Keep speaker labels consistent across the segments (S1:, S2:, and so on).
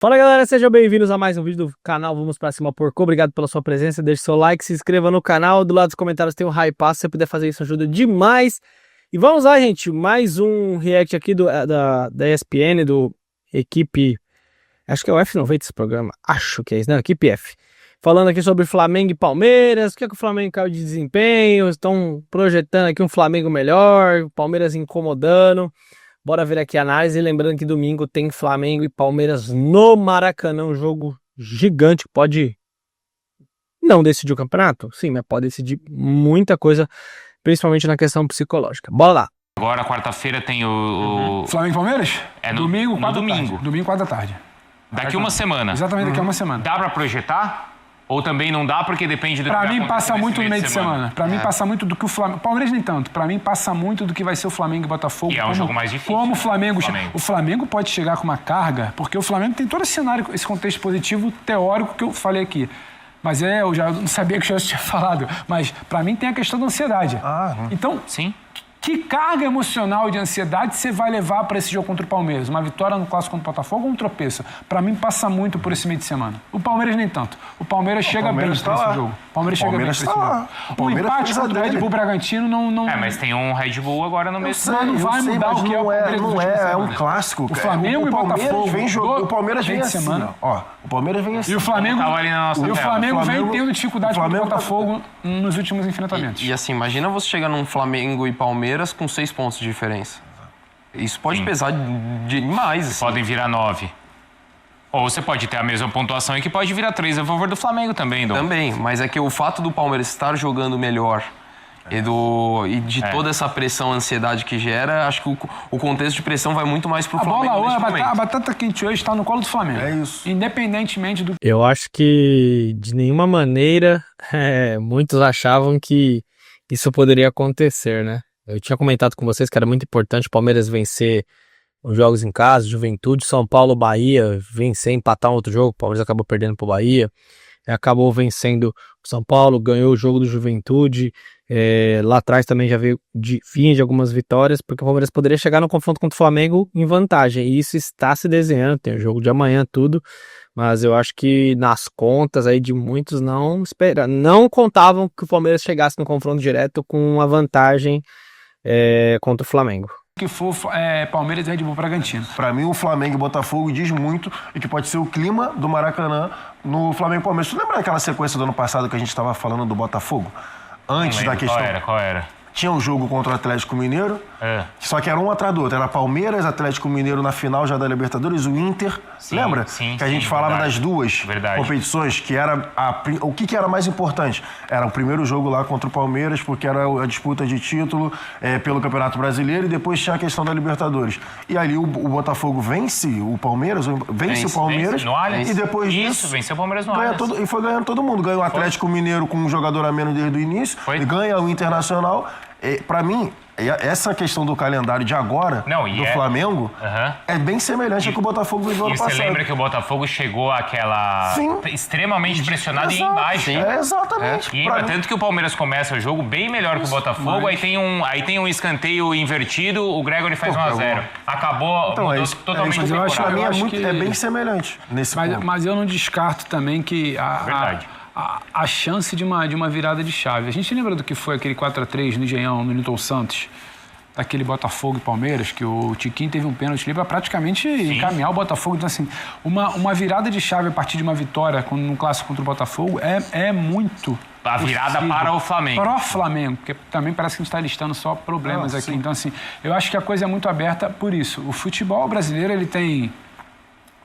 S1: Fala galera, sejam bem-vindos a mais um vídeo do canal Vamos Pra Cima Porco. Obrigado pela sua presença, deixe seu like, se inscreva no canal. Do lado dos comentários tem um hype, se você puder fazer isso ajuda demais. E vamos lá, gente, mais um react aqui da ESPN, do Equipe... Acho que é o F90 esse programa, acho que é isso, né? Equipe F. Falando aqui sobre Flamengo e Palmeiras, o que é que o Flamengo caiu de desempenho, estão projetando aqui um Flamengo melhor, o Palmeiras incomodando. Bora ver aqui a análise, lembrando que domingo tem Flamengo e Palmeiras no Maracanã, um jogo gigante, pode não decidir o campeonato, sim, mas pode decidir muita coisa, principalmente na questão psicológica. Bora lá.
S2: Agora, quarta-feira, tem o...
S3: Flamengo e Palmeiras?
S2: É
S3: domingo,
S2: no domingo.
S3: Domingo, 4 da tarde.
S2: Daqui uma semana.
S3: Exatamente, daqui a uma semana.
S2: Dá pra projetar? Ou também não dá, porque depende do que
S3: Pra
S2: vai
S3: mim,
S2: acontecer
S3: passa
S2: nesse
S3: muito no meio de semana. Pra mim, passa muito do que o Flamengo... Palmeiras nem tanto. Pra mim, passa muito do que vai ser o Flamengo e Botafogo.
S2: E é um jogo mais difícil.
S3: Como o
S2: né?
S3: Flamengo... O Flamengo pode chegar com uma carga, porque o Flamengo tem todo esse cenário, esse contexto positivo teórico que eu falei aqui. Mas eu já não sabia que eu já tinha falado. Mas, pra mim, tem a questão da ansiedade. Então,
S2: sim.
S3: Que carga emocional e de ansiedade você vai levar para esse jogo contra o Palmeiras? Uma vitória no clássico contra o Botafogo ou um tropeço? Para mim, passa muito por esse meio de semana. O Palmeiras nem tanto. O Palmeiras chega bem para esse jogo. O Palmeiras chega bem para esse jogo. O empate contra o Red Bull Bragantino não...
S2: mas tem um Red Bull agora no mês.
S3: Não vai mudar o que é o Palmeiras.
S4: Não é um clássico.
S3: O Flamengo e o Botafogo
S4: vem jogando. O Palmeiras vem assim.
S3: Semana.
S4: Ó, o Palmeiras vem assim.
S3: E o Flamengo, vem tendo dificuldade contra o Botafogo nos últimos enfrentamentos.
S5: E assim, imagina você chegar num Flamengo e Palmeiras com 6 pontos de diferença. Isso pode pesar demais. Assim.
S2: Podem virar 9. Ou você pode ter a mesma pontuação e que pode virar 3 a favor do Flamengo também, Dom.
S5: Também, mas é que o fato do Palmeiras estar jogando melhor e de toda essa pressão, ansiedade que gera, acho que o contexto de pressão vai muito mais pro Flamengo neste momento.
S3: A batata quente hoje está no colo do Flamengo.
S4: É isso.
S3: Independentemente do...
S1: Eu acho que, de nenhuma maneira, muitos achavam que isso poderia acontecer, né? Eu tinha comentado com vocês que era muito importante o Palmeiras vencer os jogos em casa, Juventude, São Paulo, Bahia, vencer, empatar um outro jogo, o Palmeiras acabou perdendo pro Bahia, acabou vencendo o São Paulo, ganhou o jogo do Juventude, lá atrás também já vinha de algumas vitórias, porque o Palmeiras poderia chegar no confronto contra o Flamengo em vantagem, e isso está se desenhando, tem o jogo de amanhã, tudo, mas eu acho que nas contas aí de muitos não contavam que o Palmeiras chegasse no confronto direto com uma vantagem contra o Flamengo.
S3: Que for Palmeiras e Red Bull Bragantino.
S4: Pra mim, o Flamengo e Botafogo diz muito e que pode ser o clima do Maracanã no Flamengo e Palmeiras. Você lembra daquela sequência do ano passado que a gente estava falando do Botafogo? Antes da questão...
S2: Qual era?
S4: Tinha um jogo contra o Atlético Mineiro, só que era um atrás do outro. Era Palmeiras, Atlético Mineiro na final já da Libertadores, o Inter, lembra?
S2: Sim,
S4: que a gente falava das duas competições, que era o que era mais importante? Era o primeiro jogo lá contra o Palmeiras, porque era a disputa de título pelo Campeonato Brasileiro, e depois tinha a questão da Libertadores. E ali o Botafogo vence o Palmeiras, e depois disso...
S2: venceu o Palmeiras no Allianz.
S4: E foi ganhando todo mundo. Ganhou o Atlético Mineiro com um jogador a menos desde o início, e ganha o Internacional. Pra mim, essa questão do calendário de agora, do Flamengo, é bem semelhante ao que o Botafogo viveu ano passado.
S2: E você lembra que o Botafogo chegou àquela... extremamente pressionado e embaixo.
S4: Exatamente.
S2: E tanto que o Palmeiras começa o jogo bem melhor que o Botafogo, aí tem um escanteio invertido, o Gregory faz 1-0. Acabou, mudou totalmente o temporada.
S4: Pra mim é bem semelhante nesse ponto.
S3: Mas eu não descarto também que a chance de uma virada de chave. A gente lembra do que foi aquele 4-3 no Engenhão, no Newton Santos? Daquele Botafogo e Palmeiras, que o Tiquinho teve um pênalti ali para praticamente encaminhar o Botafogo. Então, assim, uma virada de chave a partir de uma vitória no clássico contra o Botafogo é muito...
S2: A virada para o Flamengo.
S3: Para o Flamengo, porque também parece que a gente está listando só problemas aqui. Então, assim, eu acho que a coisa é muito aberta por isso. O futebol brasileiro, ele tem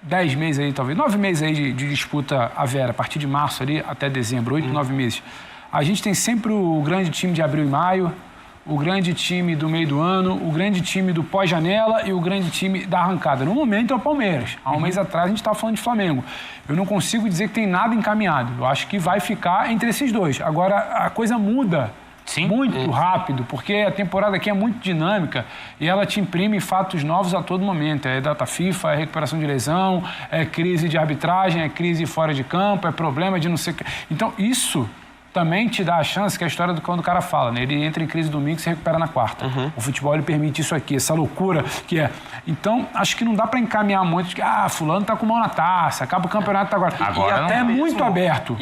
S3: 10 meses aí, talvez, 9 meses aí de disputa a vera, a partir de março ali até dezembro, 8, 9 meses. A gente tem sempre o grande time de abril e maio, o grande time do meio do ano, o grande time do pós-janela e o grande time da arrancada. No momento é o Palmeiras. Há um mês atrás a gente estava falando de Flamengo. Eu não consigo dizer que tem nada encaminhado. Eu acho que vai ficar entre esses dois. Agora, a coisa muda muito rápido, porque a temporada aqui é muito dinâmica e ela te imprime fatos novos a todo momento. É data FIFA, é recuperação de lesão, é crise de arbitragem, é crise fora de campo, é problema de não sei o que. Então, isso também te dá a chance, que é a história do quando o cara fala, né? Ele entra em crise domingo e se recupera na quarta. O futebol, ele permite isso aqui, essa loucura que é. Então, acho que não dá para encaminhar muito de que, fulano tá com mão na taça, acaba o campeonato agora. E até é muito aberto.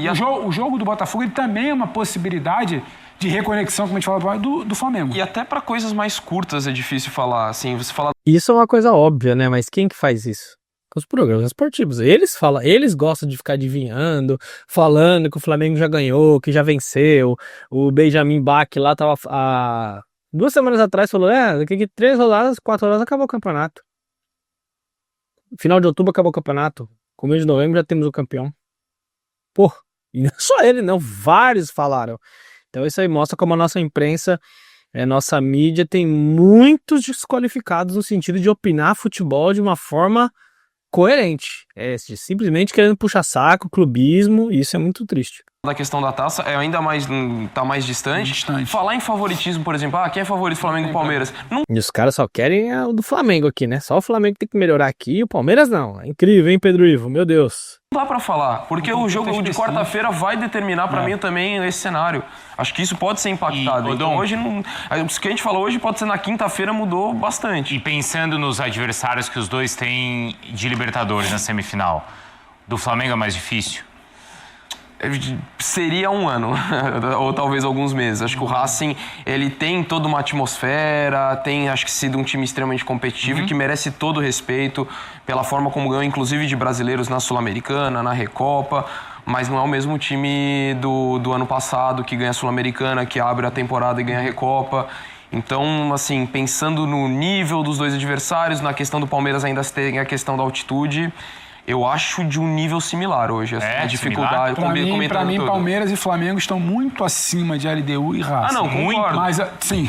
S3: O jogo do Botafogo, ele também é uma possibilidade de reconexão, como a gente fala, do Flamengo.
S5: E até para coisas mais curtas é difícil falar, assim, você fala...
S1: Isso é uma coisa óbvia, né? Mas quem que faz isso? Os programas esportivos. Eles gostam de ficar adivinhando, falando que o Flamengo já ganhou, que já venceu. O Benjamin Bach lá tava há 2 semanas atrás, falou, daqui a 3 rodadas, 4 rodadas acabou o campeonato. Final de outubro acabou o campeonato. Começo de novembro já temos o campeão. Pô, e não é só ele, não. Vários falaram. Então isso aí mostra como a nossa imprensa, nossa mídia tem muitos desqualificados no sentido de opinar futebol de uma forma coerente. Simplesmente querendo puxar saco, clubismo, e isso é muito triste.
S5: Da questão da taça é ainda mais, tá mais distante. Falar em favoritismo, por exemplo, quem é favorito, Flamengo e Palmeiras? Não...
S1: E os caras só querem o do Flamengo aqui, né? Só o Flamengo tem que melhorar aqui e o Palmeiras não. É incrível, hein, Pedro Ivo? Meu Deus.
S5: Não dá pra falar, porque o jogo de quarta-feira vai determinar pra mim também esse cenário. Acho que isso pode ser impactado. Então hoje, o que a gente falou hoje pode ser na quinta-feira, mudou bastante.
S2: E pensando nos adversários que os dois têm de Libertadores na semifinal, do Flamengo é mais difícil?
S5: Seria um ano, ou talvez alguns meses. Acho que o Racing, ele tem toda uma atmosfera, tem, acho que, sido um time extremamente competitivo e que merece todo o respeito pela forma como ganhou, inclusive, de brasileiros na Sul-Americana, na Recopa, mas não é o mesmo time do ano passado, que ganha a Sul-Americana, que abre a temporada e ganha a Recopa. Então, assim, pensando no nível dos dois adversários, na questão do Palmeiras ainda tem a questão da altitude, eu acho de um nível similar hoje, a dificuldade.
S3: Para mim, Palmeiras e Flamengo estão muito acima de LDU e Racing.
S5: Não, concordo.
S3: Mas, sim,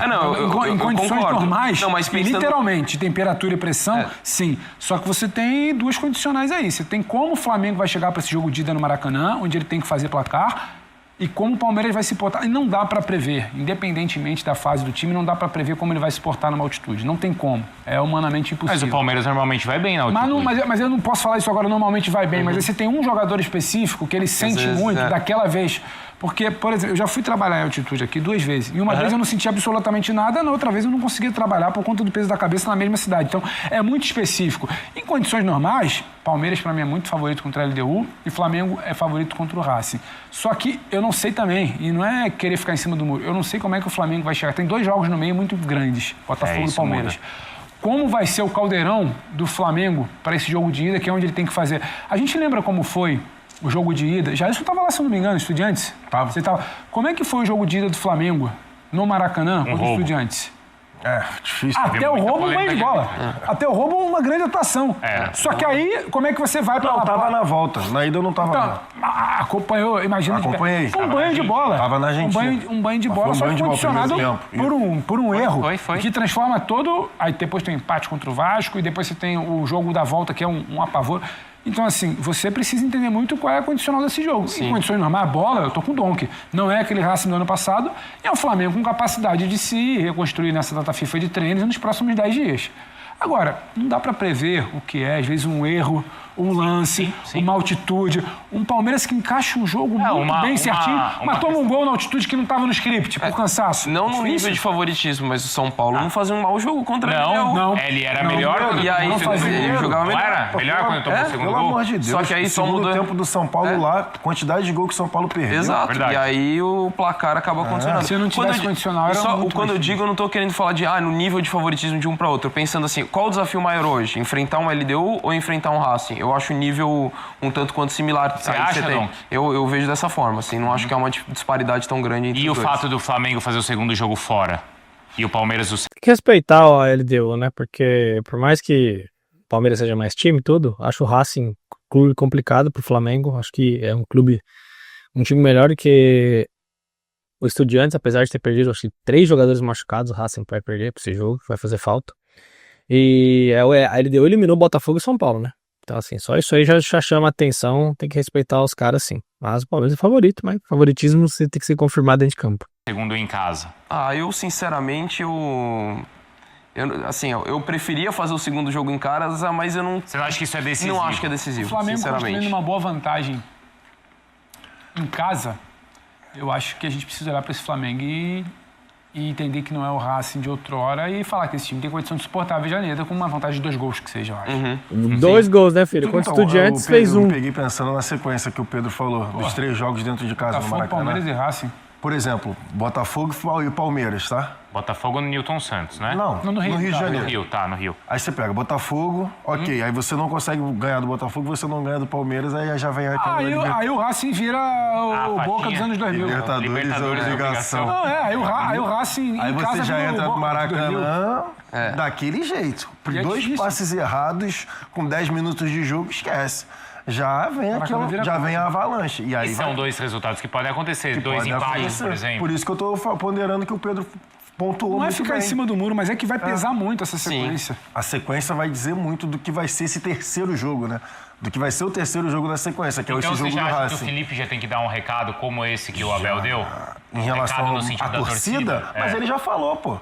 S3: em condições normais, pensando... literalmente, temperatura e pressão, sim. Só que você tem 2 condicionais aí. Você tem como o Flamengo vai chegar para esse jogo de ida no Maracanã, onde ele tem que fazer placar, e como o Palmeiras vai se portar. E não dá para prever, independentemente da fase do time, não dá para prever como ele vai se portar numa altitude. Não tem como. É humanamente impossível.
S2: Mas o Palmeiras normalmente vai bem na altitude.
S3: Mas eu não posso falar isso agora, normalmente vai bem. Mas aí você tem um jogador específico que ele sente muito daquela vez. Porque, por exemplo, eu já fui trabalhar em altitude aqui 2 vezes. E uma vez eu não senti absolutamente nada, na outra vez eu não conseguia trabalhar por conta do peso da cabeça na mesma cidade. Então, é muito específico. Em condições normais, Palmeiras, para mim, é muito favorito contra a LDU e Flamengo é favorito contra o Racing. Só que eu não sei também, e não é querer ficar em cima do muro, eu não sei como é que o Flamengo vai chegar. Tem 2 jogos no meio muito grandes, Botafogo e Palmeiras. Como vai ser o caldeirão do Flamengo para esse jogo de ida, que é onde ele tem que fazer? A gente lembra como foi o jogo de ida? Já isso estava lá, se eu não me engano, Estudiantes?
S4: Tava.
S3: Você tava. Como é que foi o jogo de ida do Flamengo no Maracanã contra o Estudiantes?
S4: Difícil.
S3: Até o roubo, um banho de bola. Até o roubo, uma grande atuação. Só que aí, como é que você vai para lá?
S4: Não, tava na volta. Na ida eu não tava.
S3: Então, acompanhou, imagina.
S4: Acompanhei.
S3: Um banho de bola.
S4: Tava na Argentina.
S3: Um banho de bola, só condicionado por um erro.
S2: Foi.
S3: Que transforma todo... Aí depois tem o empate contra o Vasco e depois você tem o jogo da volta, que é um apavoro. Então, assim, você precisa entender muito qual é a condicional desse jogo. Sim. Em condições normais, a bola, eu tô com o Donk. Não é aquele Racing do ano passado. É o Flamengo com capacidade de se reconstruir nessa data FIFA de treinos nos próximos 10 dias. Agora, não dá para prever o que é, às vezes, um erro, um lance, uma altitude. Um Palmeiras que encaixa um jogo muito bem certinho, mas toma um gol na altitude que não estava no script, por cansaço.
S5: Não no nível de favoritismo, mas o São Paulo não fazia um mau jogo contra ele.
S2: Não, ele era melhor.
S5: E aí, ele jogava melhor.
S2: Não era melhor quando tomou o segundo gol?
S4: Pelo amor de Deus.
S5: Só que aí só mudou
S4: o tempo do São Paulo lá, quantidade de gol que o São Paulo perdeu.
S5: Exato. E aí o placar acaba condicionando.
S3: Se não tivesse condicional, era muito
S5: quando eu digo, eu não tô querendo falar de no nível de favoritismo de um para outro. Pensando assim, qual o desafio maior hoje? Enfrentar um LDU ou enfrentar um Racing? Eu acho o nível um tanto quanto similar.
S2: Você acha, não?
S5: Eu vejo dessa forma, assim, não acho que é uma disparidade tão grande entre os dois.
S2: E o fato do Flamengo fazer o segundo jogo fora e o Palmeiras...
S1: Tem que respeitar a LDU, né? Porque por mais que o Palmeiras seja mais time e tudo, acho o Racing um clube complicado pro Flamengo. Acho que é um time melhor do que o Estudiantes, apesar de ter perdido, acho que 3 jogadores machucados, o Racing vai perder pra esse jogo, vai fazer falta. E a LDU eliminou Botafogo e São Paulo, né? Então, assim, só isso aí já chama atenção, tem que respeitar os caras, sim. Mas o Palmeiras é favorito, mas favoritismo você tem que ser confirmado dentro de campo.
S2: Segundo em casa.
S5: Eu sinceramente, eu preferia fazer o segundo jogo em casa, mas eu não...
S2: Você não acha que isso é decisivo?
S5: Não acho que é decisivo,
S3: o Flamengo
S5: sinceramente.
S3: construindo uma boa vantagem em casa, eu acho que a gente precisa olhar para esse Flamengo e entender que não é o Racing de outrora e falar que esse time tem condição de suportar a Vejaneta com uma vantagem de 2 gols que seja, eu acho.
S1: 2 gols, né, filho? Quanto Estudiantes fez 1.
S4: Eu peguei pensando na sequência que o Pedro falou, dos 3 jogos dentro de casa no Maracanã.
S3: Palmeiras e Racing.
S4: Por exemplo, Botafogo e Palmeiras, tá?
S2: Botafogo no Newton Santos, né?
S4: Não, no Rio de Janeiro.
S2: No Rio.
S4: Aí você pega Botafogo, ok. Aí você não consegue ganhar do Botafogo, você não ganha do Palmeiras, aí já vem aquela...
S3: Aí o Racing vira o Boca dos anos 2000.
S4: Libertadores é obrigação.
S3: Não, aí o Racing
S4: aí
S3: em
S4: você
S3: casa
S4: já entra no Maracanã daquele jeito.
S3: E é
S4: 2
S3: difícil.
S4: passes errados com 10 minutos de jogo, esquece. Já vem a avalanche. E aí
S2: são 2 resultados que podem acontecer, 2 empates, por exemplo.
S4: Por isso que eu tô ponderando que o Pedro pontuou
S3: Não é
S4: muito
S3: ficar
S4: bem.
S3: em cima do muro, mas é que vai pesar muito essa sequência.
S4: A sequência vai dizer muito do que vai ser esse terceiro jogo, né? Do que vai ser o terceiro jogo da sequência, que é esse jogo do Racing.
S2: Então você já acha que o Felipe já tem que dar um recado como esse que o Abel deu?
S4: Em relação à torcida? Mas ele já falou, pô.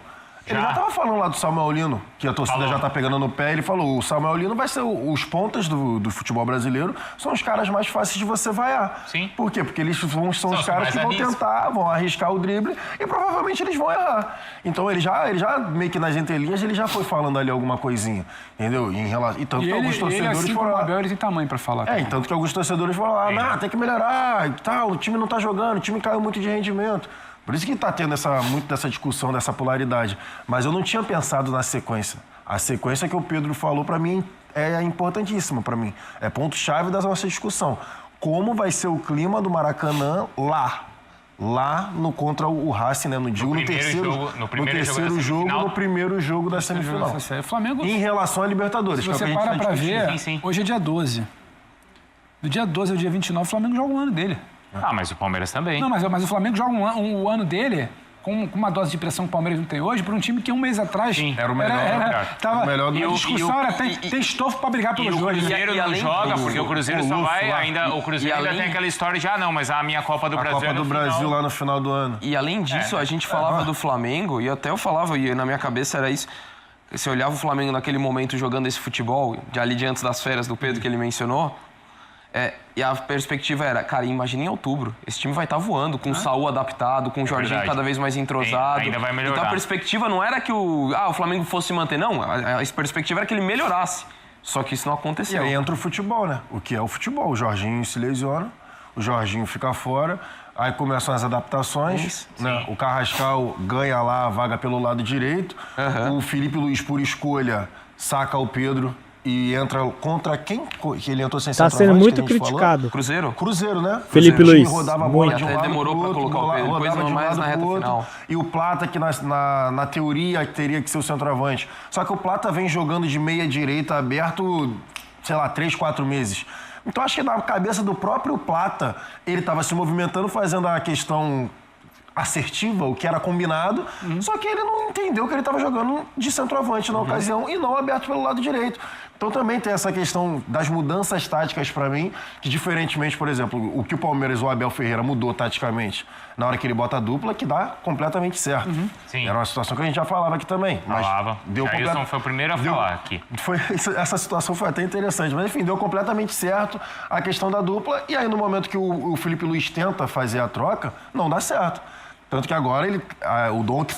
S4: Ele já tava falando lá do Samuel Lino, que a torcida já tá pegando no pé. Ele falou, o Samuel Lino vai ser os pontas do futebol brasileiro, são os caras mais fáceis de você vaiar.
S2: Sim.
S4: Por quê? Porque eles são os caras que vão tentar, arriscar o drible e provavelmente eles vão errar. Então ele já meio que nas entrelinhas, ele já foi falando ali alguma coisinha, entendeu? E tanto que alguns torcedores
S3: assim
S4: foram lá.
S3: O Abel, ele tem tamanho pra falar.
S4: E tanto que alguns torcedores foram lá, tem que melhorar e tal, o time não tá jogando, o time caiu muito de rendimento. Por isso que está tendo muito dessa discussão, dessa polaridade. Mas eu não tinha pensado na sequência. A sequência que o Pedro falou, para mim, é importantíssima para mim. É ponto-chave da nossa discussão. Como vai ser o clima do Maracanã lá contra o Racing, né? No terceiro jogo da semifinal.
S3: Flamengo,
S4: em relação à Libertadores.
S3: Se você para pra ver, hoje é dia 12. Do dia 12 ao dia 29, o Flamengo joga um ano dele.
S2: Mas o Palmeiras também.
S3: Não, mas o Flamengo joga um ano dele com uma dose de pressão que o Palmeiras não tem hoje, por um time que um mês atrás
S4: era o melhor.
S3: O melhor do discussão era tem estofo pra brigar pelos dois.
S2: O Cruzeiro não joga, porque o Cruzeiro só vai ainda... O Cruzeiro ainda tem aquela história de, mas a minha Copa do Brasil
S4: a Copa do Brasil lá no final do ano.
S5: E além disso, a gente falava do Flamengo, e até eu falava, e na minha cabeça era isso, você olhava o Flamengo naquele momento jogando esse futebol, ali diante das férias do Pedro que ele mencionou, e a perspectiva era, cara, imagina em outubro, esse time vai estar voando, com o Saúl adaptado, com o Jorginho cada vez mais entrosado.
S2: Ainda vai melhorar.
S5: Então a perspectiva não era que o Flamengo fosse se manter, não. A perspectiva era que ele melhorasse. Só que isso não aconteceu.
S4: E aí entra o futebol, né? O que é o futebol? O Jorginho se lesiona, o Jorginho fica fora, aí começam as adaptações, né? O Carrascal ganha lá a vaga pelo lado direito, o Felipe Luiz, por escolha, saca o Pedro e entra contra quem? Que ele entrou sem centroavante.
S1: Tá sendo muito criticado.
S5: Cruzeiro?
S4: Cruzeiro, né?
S1: Felipe Luiz.
S4: Rodava a bola de um lado
S5: demorou
S4: pro outro,
S5: pra colocar o Pedro, depois não mais na reta final.
S4: E o Plata, que na teoria teria que ser o centroavante. Só que o Plata vem jogando de meia direita aberto, sei lá, 3, 4 meses. Então acho que na cabeça do próprio Plata, ele estava se movimentando, fazendo a questão assertiva, o que era combinado, só que ele não entendeu que ele estava jogando de centroavante na ocasião e não aberto pelo lado direito. Então também tem essa questão das mudanças táticas para mim, que diferentemente, por exemplo, o que o Palmeiras, o Abel Ferreira, mudou taticamente na hora que ele bota a dupla, que dá completamente certo.
S2: Sim.
S4: Era uma situação que a gente já falava aqui também.
S2: Falava.
S4: Deu
S2: Jailson foi o primeiro a falar aqui.
S4: Essa situação foi até interessante, mas enfim, deu completamente certo a questão da dupla, e aí no momento que o Felipe Luiz tenta fazer a troca, não dá certo. Tanto que agora o Dom, que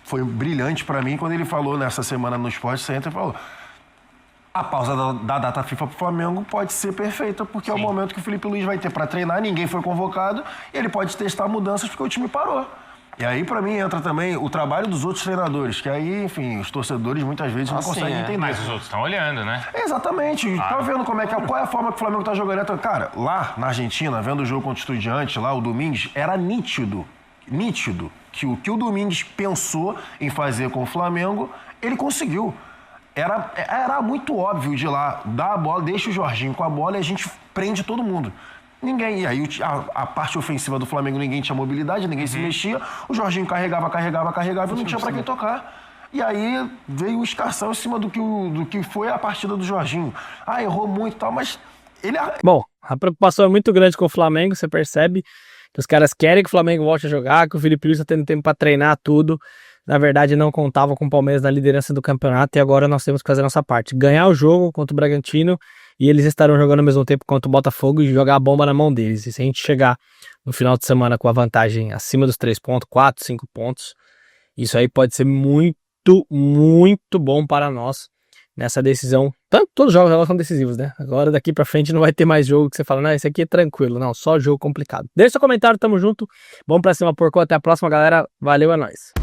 S4: foi brilhante para mim, quando ele falou nessa semana no Sport Center, falou: a pausa da data FIFA pro Flamengo pode ser perfeita, porque é o momento que o Felipe Luiz vai ter para treinar, ninguém foi convocado, e ele pode testar mudanças porque o time parou. E aí, para mim, entra também o trabalho dos outros treinadores, que aí, enfim, os torcedores muitas vezes não conseguem entender.
S2: Mas os outros estão olhando, né?
S4: Exatamente. Tá vendo qual é a forma que o Flamengo tá jogando. Cara, lá na Argentina, vendo o jogo contra o Estudiantes, lá o Domingues, era nítido que o que o Domingues pensou em fazer com o Flamengo, ele conseguiu. Era muito óbvio de lá, dá a bola, deixa o Jorginho com a bola e a gente prende todo mundo. Ninguém. E aí a parte ofensiva do Flamengo, ninguém tinha mobilidade, ninguém se mexia. O Jorginho carregava e não tinha pra quem tocar. E aí veio o escarcão em cima do que foi a partida do Jorginho. Errou muito e tal, mas ele...
S1: Bom, a preocupação é muito grande com o Flamengo, você percebe que os caras querem que o Flamengo volte a jogar, que o Felipe Luiz está tendo tempo para treinar tudo. Na verdade, não contavam com o Palmeiras na liderança do campeonato e agora nós temos que fazer a nossa parte. Ganhar o jogo contra o Bragantino e eles estarão jogando ao mesmo tempo contra o Botafogo e jogar a bomba na mão deles. E se a gente chegar no final de semana com a vantagem acima dos 3 pontos, 4, 5 pontos, isso aí pode ser muito, muito bom para nós nessa decisão. Todos os jogos agora são decisivos, né? Agora daqui pra frente não vai ter mais jogo que você fala, não, esse aqui é tranquilo. Não, só jogo complicado. Deixa seu comentário, tamo junto. Vamos pra cima, porco. Até a próxima, galera. Valeu, é nóis.